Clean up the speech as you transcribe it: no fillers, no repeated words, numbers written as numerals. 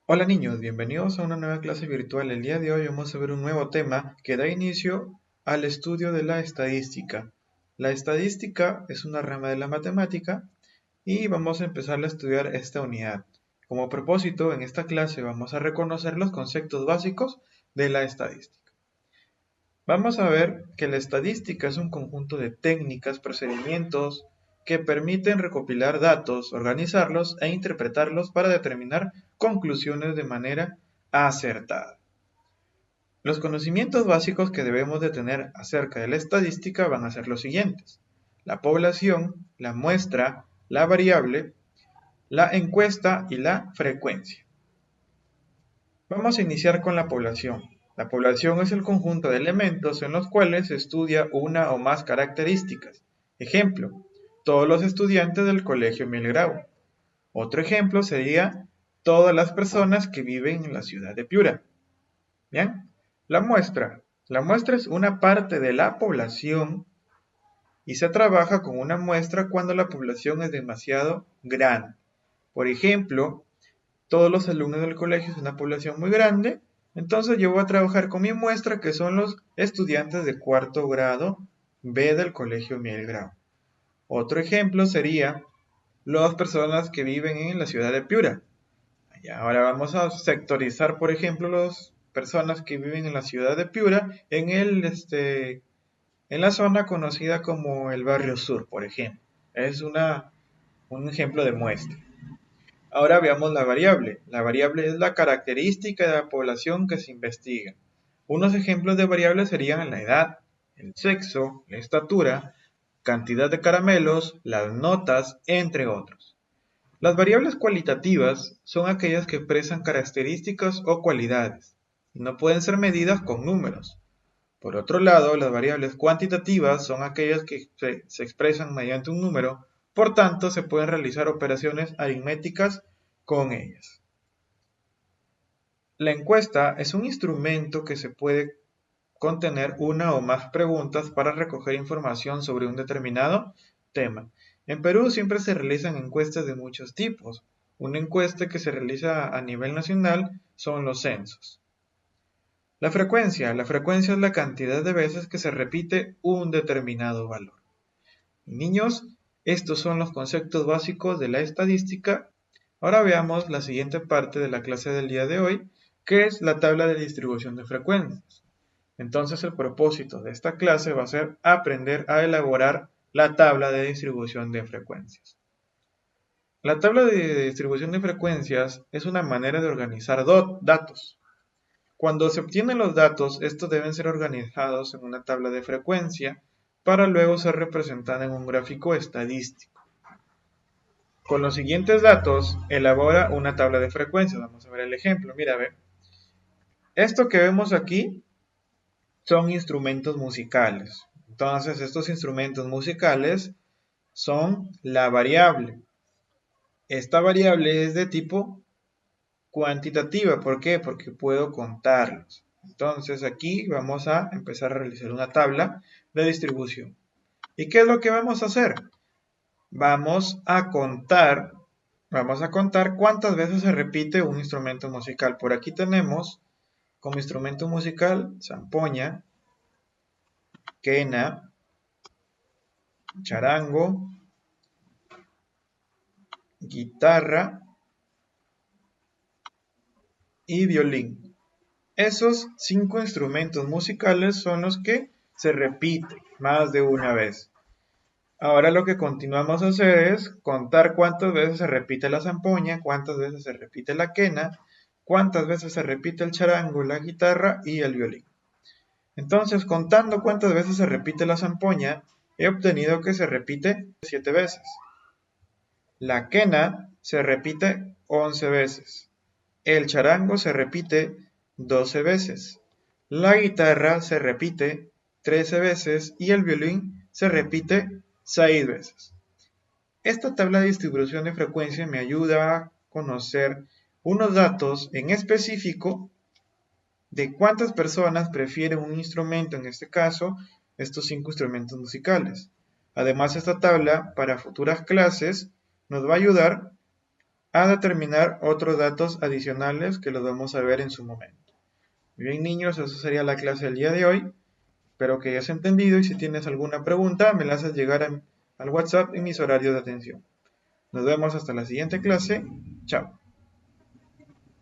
Hola niños, bienvenidos a una nueva clase virtual. El día de hoy vamos a ver un nuevo tema que da inicio al estudio de la estadística. La estadística es una rama de la matemática y vamos a empezar a estudiar esta unidad. Como propósito, en esta clase vamos a reconocer los conceptos básicos de la estadística. Vamos a ver que la estadística es un conjunto de técnicas, procedimientos que permiten recopilar datos, organizarlos e interpretarlos para determinar conclusiones de manera acertada. Los conocimientos básicos que debemos de tener acerca de la estadística van a ser los siguientes: la población, la muestra, la variable, la encuesta y la frecuencia. Vamos a iniciar con la población. La población es el conjunto de elementos en los cuales se estudia una o más características. Ejemplo, todos los estudiantes del Colegio Miguel Grau. Otro ejemplo sería todas las personas que viven en la ciudad de Piura. ¿Bien? La muestra. La muestra es una parte de la población y se trabaja con una muestra cuando la población es demasiado grande. Por ejemplo, todos los alumnos del colegio es una población muy grande, entonces yo voy a trabajar con mi muestra que son los estudiantes de cuarto grado B del colegio Miguel Grau. Otro ejemplo sería las personas que viven en la ciudad de Piura. Y ahora vamos a sectorizar, por ejemplo, las personas que viven en la ciudad de Piura en la zona conocida como el barrio sur, por ejemplo. Es un ejemplo de muestra. Ahora veamos la variable. La variable es la característica de la población que se investiga. Unos ejemplos de variables serían la edad, el sexo, la estatura, cantidad de caramelos, las notas, entre otros. Las variables cualitativas son aquellas que expresan características o cualidades y no pueden ser medidas con números. Por otro lado, las variables cuantitativas son aquellas que se expresan mediante un número, por tanto se pueden realizar operaciones aritméticas con ellas. La encuesta es un instrumento que se puede contener una o más preguntas para recoger información sobre un determinado tema. En Perú siempre se realizan encuestas de muchos tipos. Una encuesta que se realiza a nivel nacional son los censos. La frecuencia es la cantidad de veces que se repite un determinado valor. Niños, estos son los conceptos básicos de la estadística. Ahora veamos la siguiente parte de la clase del día de hoy, que es la tabla de distribución de frecuencias. Entonces el propósito de esta clase va a ser aprender a elaborar la tabla de distribución de frecuencias. La tabla de distribución de frecuencias es una manera de organizar datos. Cuando se obtienen los datos, estos deben ser organizados en una tabla de frecuencia para luego ser representada en un gráfico estadístico. Con los siguientes datos, elabora una tabla de frecuencias. Vamos a ver el ejemplo. Mira, a ver. Esto que vemos aquí son instrumentos musicales. Entonces, estos instrumentos musicales son la variable. Esta variable es de tipo cuantitativa. ¿Por qué? Porque puedo contarlos. Entonces aquí vamos a empezar a realizar una tabla de distribución. ¿Y qué es lo que vamos a hacer? Vamos a contar cuántas veces se repite un instrumento musical. Por aquí tenemos como instrumento musical zampoña, quena, charango, guitarra y violín. Esos 5 instrumentos musicales son los que se repiten más de una vez. Ahora lo que continuamos a hacer es contar cuántas veces se repite la zampoña, cuántas veces se repite la quena, cuántas veces se repite el charango, la guitarra y el violín. Entonces, contando cuántas veces se repite la zampoña, he obtenido que se repite 7 veces. La quena se repite 11 veces. El charango se repite 12 veces. La guitarra se repite 13 veces y el violín se repite 6 veces. Esta tabla de distribución de frecuencia me ayuda a conocer unos datos en específico de cuántas personas prefieren un instrumento, en este caso, estos 5 instrumentos musicales. Además, esta tabla para futuras clases nos va a ayudar a determinar otros datos adicionales que los vamos a ver en su momento. Muy bien, niños, eso sería la clase del día de hoy. Espero que hayas entendido y si tienes alguna pregunta me la haces llegar al WhatsApp en mis horarios de atención. Nos vemos hasta la siguiente clase. Chao.